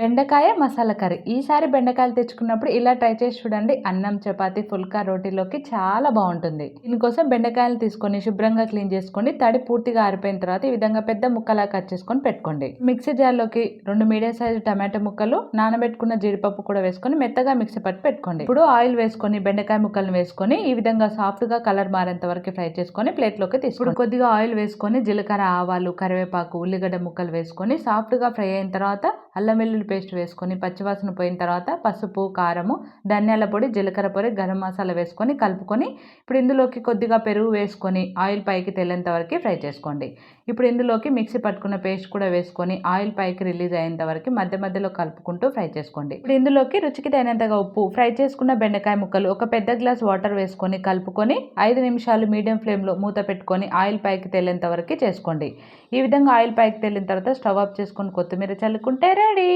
బెండకాయ మసాలా కర్రీ. ఈసారి బెండకాయలు తెచ్చుకున్నప్పుడు ఇలా ట్రై చేసి చూడండి. అన్నం, చపాతీ, ఫుల్కా, రోటీలోకి చాలా బాగుంటుంది. దీనికోసం బెండకాయలు తీసుకొని శుభ్రంగా క్లీన్ చేసుకోండి. తడి పూర్తిగా ఆరిపోయిన తర్వాత ఈ విధంగా పెద్ద ముక్కలా కట్ చేసుకొని పెట్టుకోండి. మిక్సీ జార్లోకి 2 మీడియం సైజు టమాటో ముక్కలు, నానబెట్టుకున్న జీడిపప్పు కూడా వేసుకొని మెత్తగా మిక్సీ పట్టి పెట్టుకోండి. ఇప్పుడు ఆయిల్ వేసుకొని బెండకాయ ముక్కలను వేసుకొని ఈ విధంగా సాఫ్ట్ గా కలర్ మారేంత వరకు ఫ్రై చేసుకొని ప్లేట్లోకి తీసుకోండి. కొద్దిగా ఆయిల్ వేసుకొని జీలకర్ర, ఆవాలు, కరివేపాకు, ఉల్లిగడ్డ ముక్కలు వేసుకొని సాఫ్ట్ గా ఫ్రై అయిన తర్వాత అల్లం వెల్లుల్లి పేస్ట్ వేసుకొని పచ్చివాసన పోయిన తర్వాత పసుపు, కారము, ధనియాల పొడి, జీలకర్ర పొడి, గరం మసాలా వేసుకొని కలుపుకొని ఇప్పుడు ఇందులోకి కొద్దిగా పెరుగు వేసుకొని ఆయిల్ పైకి తేలేంత వరకు ఫ్రై చేసుకోండి. ఇప్పుడు ఇందులోకి మిక్సీ పట్టుకున్న పేస్ట్ కూడా వేసుకొని ఆయిల్ పైకి రిలీజ్ అయ్యేంత వరకు మధ్య మధ్యలో కలుపుకుంటూ ఫ్రై చేసుకోండి. ఇప్పుడు ఇందులోకి రుచికి తగినంతగా ఉప్పు, ఫ్రై చేసుకున్న బెండకాయ ముక్కలు, ఒక పెద్ద గ్లాస్ వాటర్ వేసుకొని కలుపుకొని 5 నిమిషాలు మీడియం ఫ్లేమ్లో మూత పెట్టుకొని ఆయిల్ పైకి తేలేంత వరకు చేసుకోండి. ఈ విధంగా ఆయిల్ పైకి తేలిన తర్వాత స్టవ్ ఆఫ్ చేసుకొని కొత్తిమీర చల్లుకుంటే రెడీ.